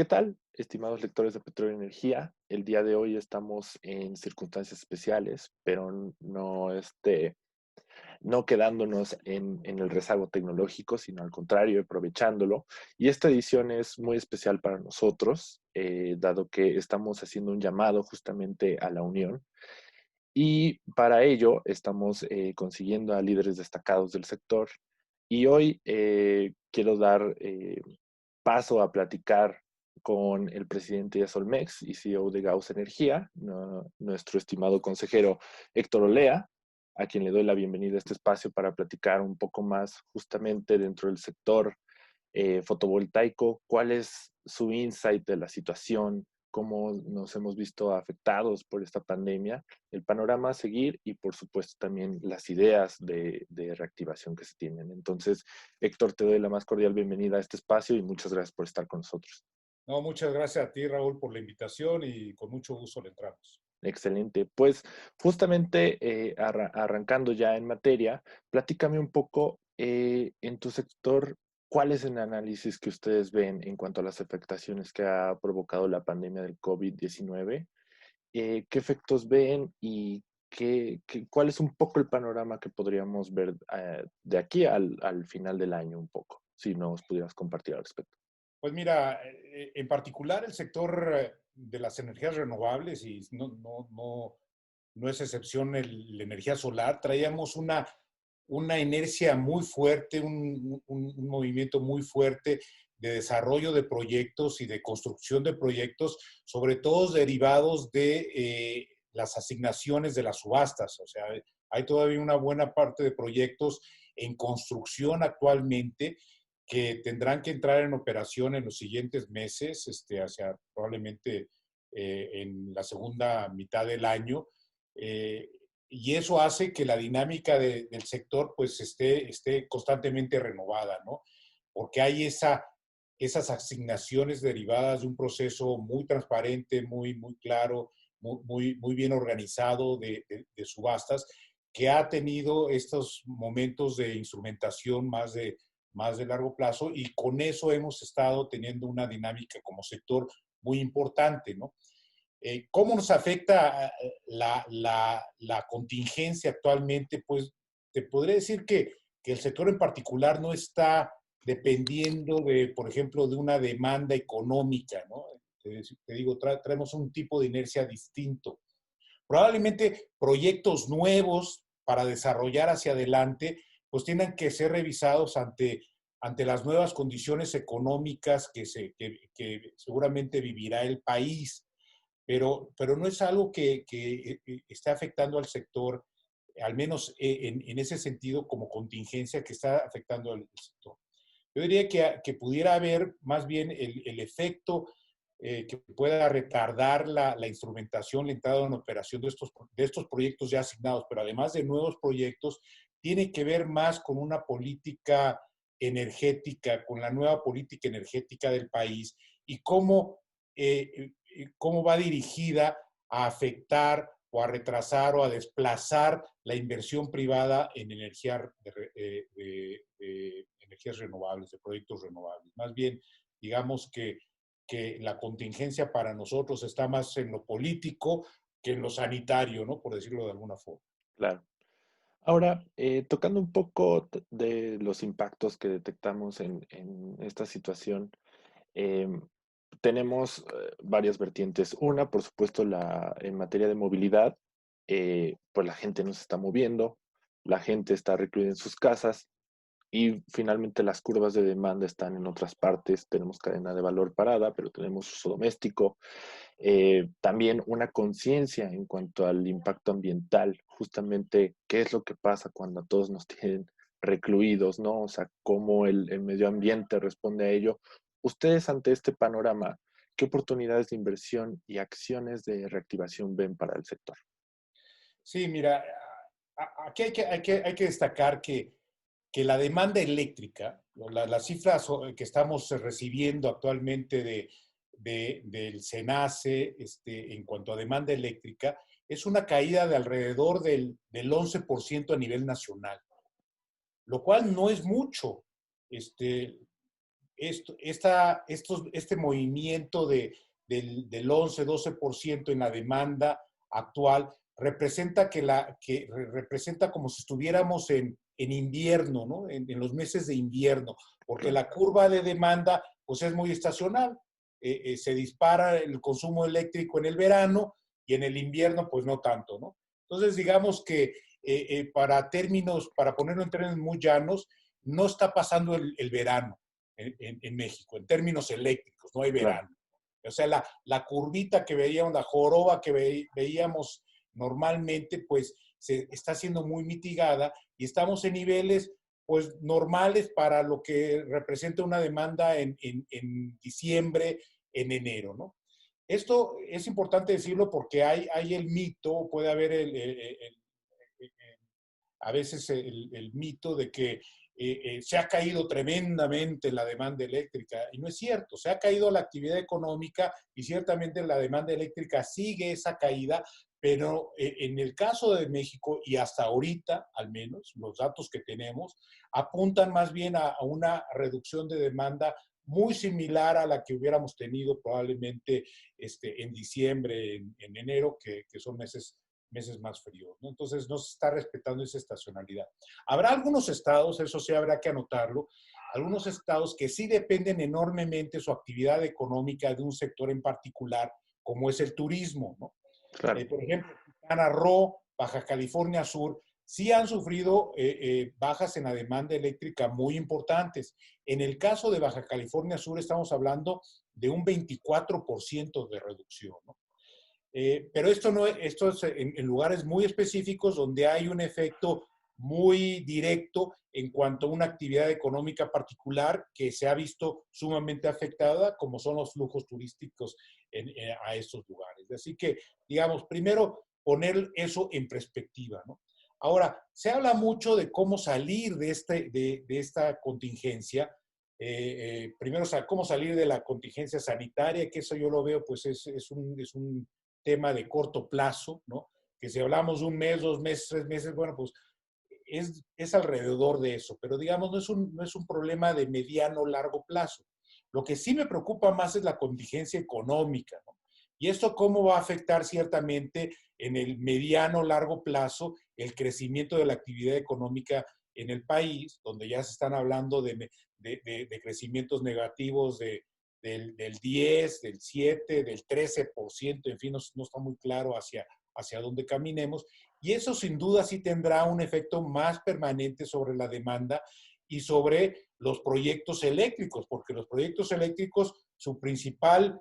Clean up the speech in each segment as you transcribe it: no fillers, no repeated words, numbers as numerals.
¿Qué tal, estimados lectores de Petróleo y Energía? El día de hoy estamos en circunstancias especiales, pero no quedándonos en el rezago tecnológico, sino al contrario, aprovechándolo. Y esta edición es muy especial para nosotros, dado que estamos haciendo un llamado justamente a la unión. Y para ello estamos consiguiendo a líderes destacados del sector. Y hoy quiero dar paso a platicar con el presidente de Solmex y CEO de Gauss Energía, nuestro estimado consejero Héctor Olea, a quien le doy la bienvenida a este espacio para platicar un poco más justamente dentro del sector fotovoltaico, cuál es su insight de la situación, cómo nos hemos visto afectados por esta pandemia, el panorama a seguir y por supuesto también las ideas de reactivación que se tienen. Entonces, Héctor, te doy la más cordial bienvenida a este espacio y muchas gracias por estar con nosotros. No, muchas gracias a ti, Raúl, por la invitación y con mucho gusto le entramos. Excelente. Pues justamente arrancando ya en materia, platícame un poco en tu sector, ¿cuál es el análisis que ustedes ven en cuanto a las afectaciones que ha provocado la pandemia del COVID-19? ¿Qué efectos ven y cuál es un poco el panorama que podríamos ver de aquí al final del año un poco? Si nos pudieras compartir al respecto. Pues mira, en particular el sector de las energías renovables, y no es excepción la energía solar, traíamos una inercia muy fuerte, un movimiento muy fuerte de desarrollo de proyectos y de construcción de proyectos, sobre todo derivados de las asignaciones de las subastas. O sea, hay todavía una buena parte de proyectos en construcción actualmente que tendrán que entrar en operación en los siguientes meses, hacia probablemente en la segunda mitad del año. Eh, y eso hace que la dinámica del sector pues esté constantemente renovada, ¿no? Porque hay esas asignaciones derivadas de un proceso muy transparente, muy claro, muy bien organizado de subastas, que ha tenido estos momentos de instrumentación más de largo plazo, y con eso hemos estado teniendo una dinámica como sector muy importante, ¿no? ¿Cómo nos afecta la contingencia actualmente? Pues te podría decir que el sector en particular no está dependiendo de, por ejemplo, de una demanda económica, ¿no? Te digo, traemos un tipo de inercia distinto. Probablemente proyectos nuevos para desarrollar hacia adelante, pues tienen que ser revisados ante las nuevas condiciones económicas que seguramente vivirá el país, pero no es algo que esté afectando al sector, al menos en ese sentido como contingencia que está afectando al sector. Yo diría que pudiera haber más bien el efecto que pueda retardar la instrumentación, la entrada en operación de estos proyectos ya asignados, pero además de nuevos proyectos, tiene que ver más con una política energética, con la nueva política energética del país y cómo va dirigida a afectar o a retrasar o a desplazar la inversión privada en energías renovables, de proyectos renovables. Más bien, digamos que la contingencia para nosotros está más en lo político que en lo sanitario, ¿no? Por decirlo de alguna forma. Claro. Ahora, tocando un poco de los impactos que detectamos en esta situación, em, tenemos varias vertientes. Una, por supuesto, en materia de movilidad, pues la gente no se está moviendo, la gente está recluida en sus casas y finalmente las curvas de demanda están en otras partes. Tenemos cadena de valor parada, pero tenemos uso doméstico. También una conciencia en cuanto al impacto ambiental, justamente qué es lo que pasa cuando a todos nos tienen recluidos, ¿no? O sea, cómo el medio ambiente responde a ello. Ustedes ante este panorama, ¿qué oportunidades de inversión y acciones de reactivación ven para el sector? Sí, mira, aquí hay que destacar que la demanda eléctrica, las cifras que estamos recibiendo actualmente del SENACE en cuanto a demanda eléctrica, es una caída de alrededor del 11% a nivel nacional, lo cual no es mucho. Este, este movimiento del 11-12% en la demanda actual representa representa como si estuviéramos en invierno, ¿no? En los meses de invierno, porque la curva de demanda pues es muy estacional. Se dispara el consumo eléctrico en el verano y en el invierno pues no tanto, ¿no? Entonces digamos que para ponerlo en términos muy llanos, no está pasando el verano en México, en términos eléctricos, no hay Claro. verano. O sea, la curvita que veíamos, la joroba que veíamos normalmente, pues se está siendo muy mitigada y estamos en niveles pues normales para lo que representa una demanda en diciembre, en enero, ¿no? Esto es importante decirlo porque hay el mito, puede haber a veces el mito de que se ha caído tremendamente la demanda eléctrica, y no es cierto, se ha caído la actividad económica y ciertamente la demanda eléctrica sigue esa caída, pero en el caso de México y hasta ahorita, al menos, los datos que tenemos apuntan más bien a una reducción de demanda muy similar a la que hubiéramos tenido probablemente en diciembre, en enero, que son meses más fríos, ¿no? Entonces no se está respetando esa estacionalidad. Habrá algunos estados, eso sí habrá que anotarlo, algunos estados que sí dependen enormemente su actividad económica de un sector en particular, como es el turismo, ¿no? Claro. Por ejemplo, Quintana Roo, Baja California Sur, sí han sufrido bajas en la demanda eléctrica muy importantes. En el caso de Baja California Sur estamos hablando de un 24% de reducción, ¿no? Pero esto es en lugares muy específicos donde hay un efecto muy directo en cuanto a una actividad económica particular que se ha visto sumamente afectada, como son los flujos turísticos a estos lugares. Así que, digamos, primero poner eso en perspectiva, ¿no? Ahora, se habla mucho de cómo salir de esta contingencia. Primero, cómo salir de la contingencia sanitaria, que eso yo lo veo, pues es un tema de corto plazo, ¿no? Que si hablamos de un mes, 2 meses, 3 meses, bueno, pues es alrededor de eso, pero digamos, no es un problema de mediano o largo plazo. Lo que sí me preocupa más es la contingencia económica, ¿no? Y esto cómo va a afectar ciertamente en el mediano o largo plazo el crecimiento de la actividad económica en el país, donde ya se están hablando de crecimientos negativos del 10, del 7, del 13%, en fin, no está muy claro hacia dónde caminemos. Y eso sin duda sí tendrá un efecto más permanente sobre la demanda y sobre los proyectos eléctricos, porque los proyectos eléctricos, su principal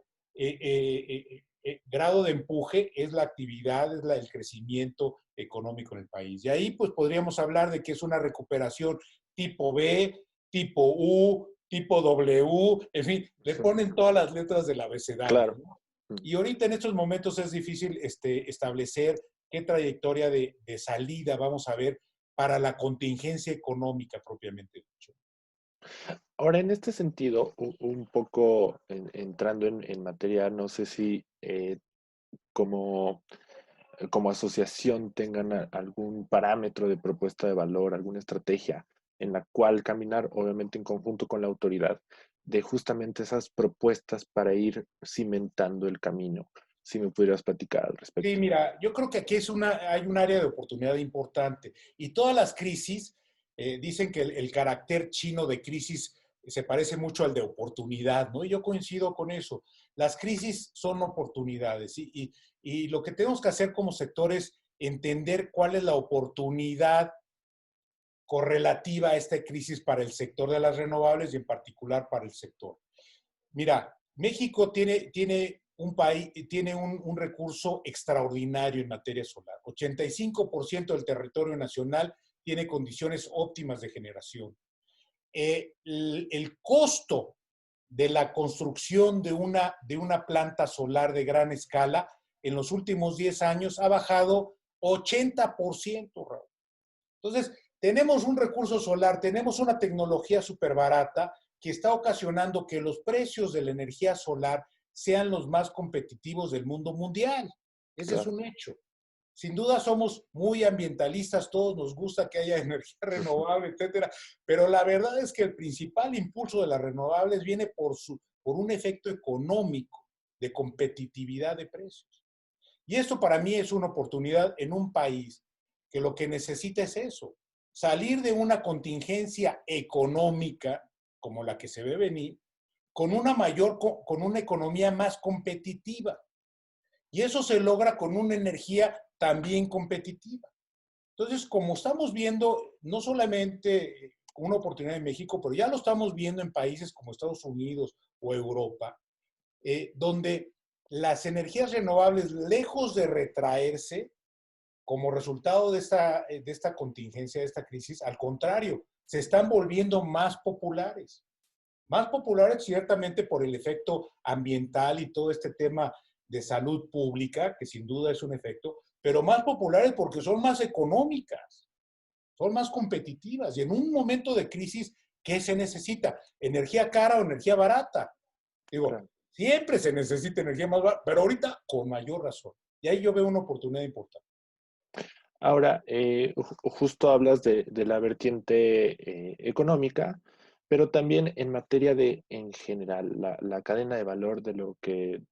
grado de empuje es la actividad, es el crecimiento económico en el país. Y ahí pues podríamos hablar de que es una recuperación tipo B, tipo U, tipo W, en fin, le ponen todas las letras del abecedario, Claro. ¿no? Y ahorita en estos momentos es difícil establecer qué trayectoria de salida vamos a ver para la contingencia económica propiamente dicho. Ahora, en este sentido, un poco entrando en materia, no sé si como, como asociación tengan algún parámetro de propuesta de valor, alguna estrategia en la cual caminar, obviamente en conjunto con la autoridad, de justamente esas propuestas para ir cimentando el camino. Si me pudieras platicar al Sí, respecto. mira, yo creo que aquí hay un área de oportunidad importante y todas las crisis, dicen que el carácter chino de crisis se parece mucho al de oportunidad, ¿no? Y yo coincido con eso. Las crisis son oportunidades y lo que tenemos que hacer como sector es entender cuál es la oportunidad correlativa a esta crisis para el sector de las renovables y en particular para el sector. Mira, México tiene un recurso extraordinario en materia solar. 85% del territorio nacional tiene condiciones óptimas de generación. El costo de la construcción de una planta solar de gran escala en los últimos 10 años ha bajado 80%, Raúl. Entonces, tenemos un recurso solar, tenemos una tecnología súper barata que está ocasionando que los precios de la energía solar sean los más competitivos del mundo mundial. Ese es Claro. un hecho. Sin duda somos muy ambientalistas, todos nos gusta que haya energía renovable, etcétera, pero la verdad es que el principal impulso de las renovables viene por un efecto económico de competitividad de precios. Y esto para mí es una oportunidad en un país que lo que necesita es eso, salir de una contingencia económica como la que se ve venir, con con una economía más competitiva. Y eso se logra con una energía también competitiva. Entonces, como estamos viendo, no solamente una oportunidad en México, pero ya lo estamos viendo en países como Estados Unidos o Europa, donde las energías renovables, lejos de retraerse como resultado de esta contingencia, de esta crisis, al contrario, se están volviendo más populares. Más populares ciertamente por el efecto ambiental y todo este tema de salud pública, que sin duda es un efecto, pero más populares porque son más económicas, son más competitivas. Y en un momento de crisis, ¿qué se necesita? ¿Energía cara o energía barata? Digo, Claro. siempre se necesita energía más barata, pero ahorita con mayor razón. Y ahí yo veo una oportunidad importante. Ahora, justo hablas de la vertiente económica, pero también en materia de, en general, la cadena de valor de lo que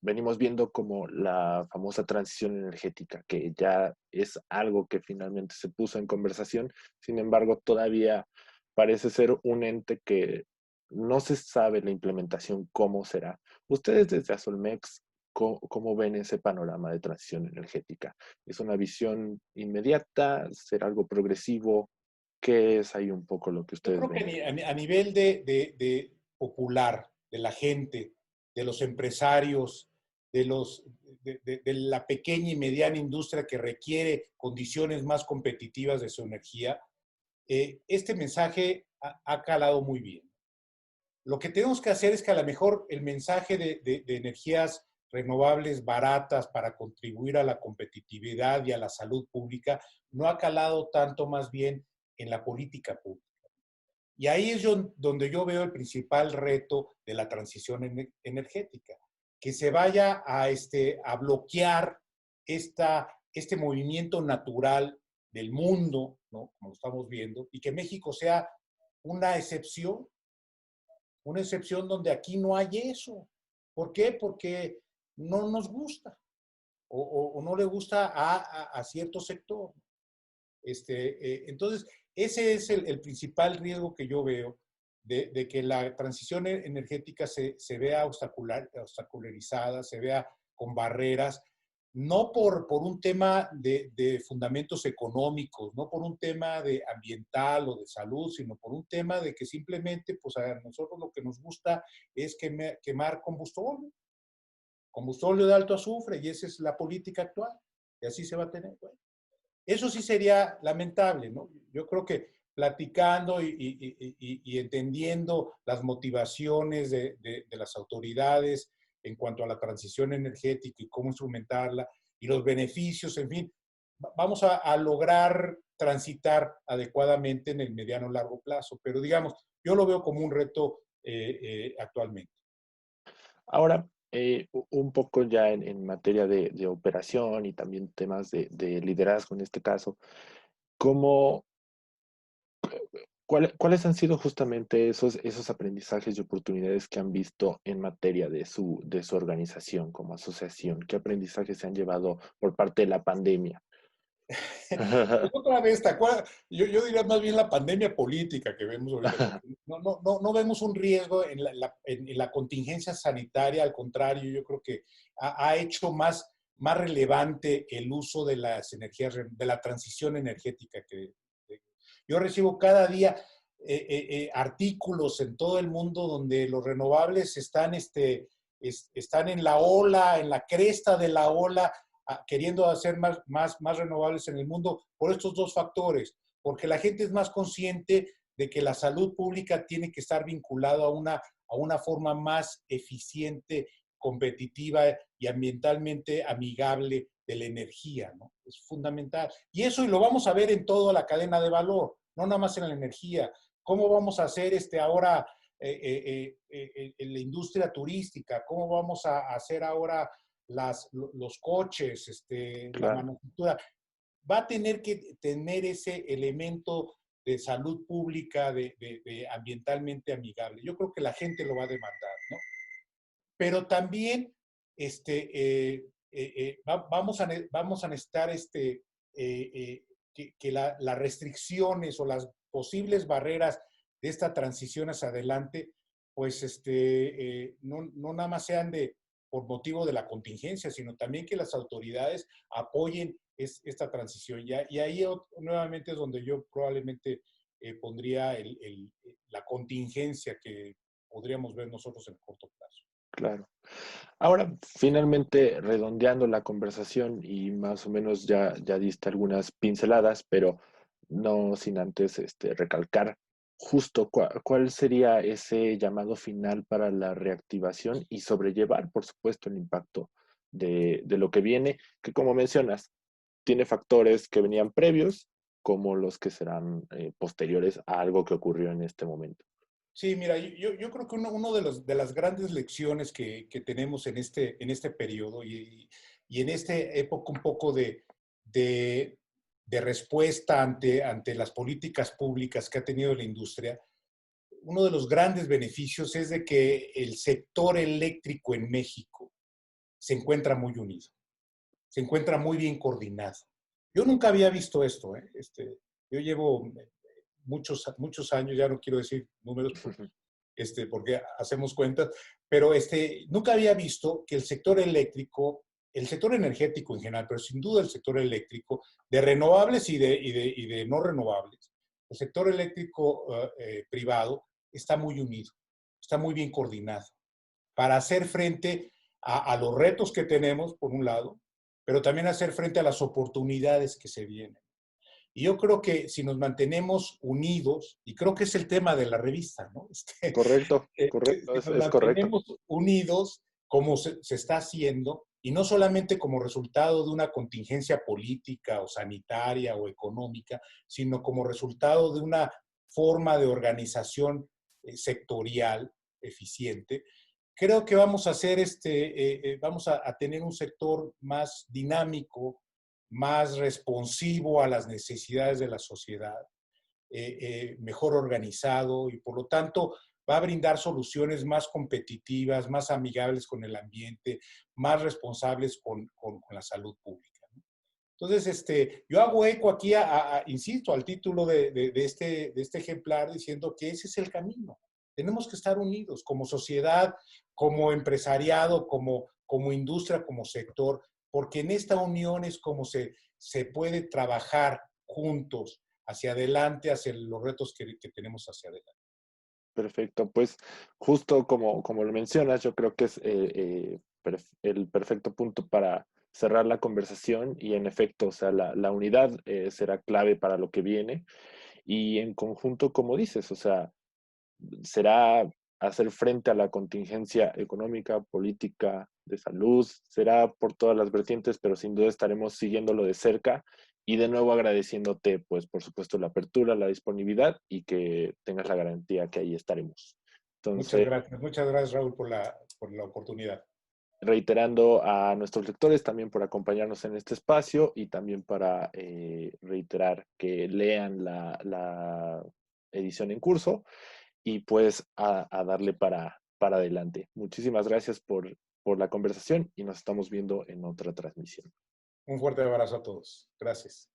venimos viendo como la famosa transición energética, que ya es algo que finalmente se puso en conversación. Sin embargo, todavía parece ser un ente que no se sabe la implementación cómo será. Ustedes desde Azulmex, ¿cómo ven ese panorama de transición energética? ¿Es una visión inmediata? ¿Será algo progresivo? ¿Qué es ahí un poco lo que Yo ustedes creo que ven? a nivel de popular, de la gente, de los empresarios, de la pequeña y mediana industria que requiere condiciones más competitivas de su energía, este mensaje ha calado muy bien. Lo que tenemos que hacer es que a lo mejor el mensaje de energías renovables baratas para contribuir a la competitividad y a la salud pública no ha calado tanto más bien en la política pública. Y ahí es donde yo veo el principal reto de la transición energética, que se vaya a bloquear este movimiento natural del mundo, ¿no? Como lo estamos viendo, y que México sea una excepción donde aquí no hay eso. ¿Por qué? Porque no nos gusta o no le gusta a cierto sector. Entonces, ese es el principal riesgo que yo veo de que la transición energética se vea obstacularizada, se vea con barreras, no por un tema de fundamentos económicos, no por un tema de ambiental o de salud, sino por un tema de que simplemente, pues a nosotros lo que nos gusta es quemar combustible de alto azufre, y esa es la política actual, y así se va a tener. Bueno, eso sí sería lamentable, ¿no? Yo creo que platicando y entendiendo las motivaciones de las autoridades en cuanto a la transición energética y cómo instrumentarla y los beneficios, en fin, vamos a lograr transitar adecuadamente en el mediano largo plazo. Pero digamos, yo lo veo como un reto actualmente. Ahora, un poco ya en materia de operación y también temas de liderazgo en este caso, ¿cómo, ¿cuáles han sido justamente esos aprendizajes y oportunidades que han visto en materia de su organización como asociación? ¿Qué aprendizajes se han llevado por parte de la pandemia? Pues otra vez, ¿te acuerdas? Yo diría más bien la pandemia política que vemos ahorita, porque no vemos un riesgo en la contingencia sanitaria, al contrario, yo creo que ha hecho más relevante el uso de las energías, de la transición energética. Yo recibo cada día artículos en todo el mundo donde los renovables están en la ola, en la cresta de la ola, queriendo hacer más renovables en el mundo por estos dos factores, porque la gente es más consciente de que la salud pública tiene que estar vinculada a una forma más eficiente, competitiva y ambientalmente amigable de la energía, ¿no? Es fundamental. Y eso y lo vamos a ver en toda la cadena de valor, no nada más en la energía. ¿Cómo vamos a hacer ahora en la industria turística? ¿Cómo vamos a hacer ahora los coches, la Claro, manufactura, va a tener que tener ese elemento de salud pública, de ambientalmente amigable. Yo creo que la gente lo va a demandar, ¿no? Pero también vamos a necesitar que las restricciones o las posibles barreras de esta transición hacia adelante, pues no nada más sean por motivo de la contingencia, sino también que las autoridades apoyen esta transición. Y ahí nuevamente es donde yo probablemente pondría la contingencia que podríamos ver nosotros en el corto plazo. claro. Ahora, finalmente, redondeando la conversación y más o menos ya diste algunas pinceladas, pero no sin antes recalcar justo cuál sería ese llamado final para la reactivación y sobrellevar, por supuesto, el impacto de lo que viene, que como mencionas, tiene factores que venían previos como los que serán posteriores a algo que ocurrió en este momento. Sí, mira, yo creo que uno de las grandes lecciones que tenemos en este periodo y en esta época un poco de, de respuesta ante las políticas públicas que ha tenido la industria, uno de los grandes beneficios es de que el sector eléctrico en México se encuentra muy unido, se encuentra muy bien coordinado. Yo nunca había visto esto, ¿eh? Yo llevo muchos años, ya no quiero decir números porque hacemos cuentas, pero nunca había visto que el sector energético en general, pero sin duda el sector eléctrico, de renovables y de no renovables, el sector eléctrico privado está muy unido, está muy bien coordinado para hacer frente a los retos que tenemos, por un lado, pero también hacer frente a las oportunidades que se vienen. Y yo creo que si nos mantenemos unidos, y creo que es el tema de la revista, ¿no? Correcto, correcto, Si nos es correcto. mantenemos unidos, como se está haciendo, y no solamente como resultado de una contingencia política o sanitaria o económica, sino como resultado de una forma de organización sectorial eficiente, creo que vamos a hacer vamos a tener un sector más dinámico, más responsivo a las necesidades de la sociedad, mejor organizado y por lo tanto va a brindar soluciones más competitivas, más amigables con el ambiente, más responsables con la salud pública, ¿no? Entonces, yo hago eco aquí, insisto, al título de este ejemplar diciendo que ese es el camino. Tenemos que estar unidos como sociedad, como empresariado, como industria, como sector, porque en esta unión es como se puede trabajar juntos hacia adelante, hacia los retos que tenemos hacia adelante. Perfecto, pues justo como lo mencionas, yo creo que es el perfecto punto para cerrar la conversación y en efecto, o sea, la unidad será clave para lo que viene y en conjunto, como dices, o sea, será hacer frente a la contingencia económica, política, de salud, será por todas las vertientes, pero sin duda estaremos siguiéndolo de cerca y de nuevo agradeciéndote, pues por supuesto, la apertura, la disponibilidad y que tengas la garantía que ahí estaremos. Entonces, Muchas gracias Raúl por la oportunidad. reiterando a nuestros lectores también por acompañarnos en este espacio y también para reiterar que lean la edición en curso y pues a darle para adelante. Muchísimas gracias por la conversación y nos estamos viendo en otra transmisión. Un fuerte abrazo a todos. Gracias.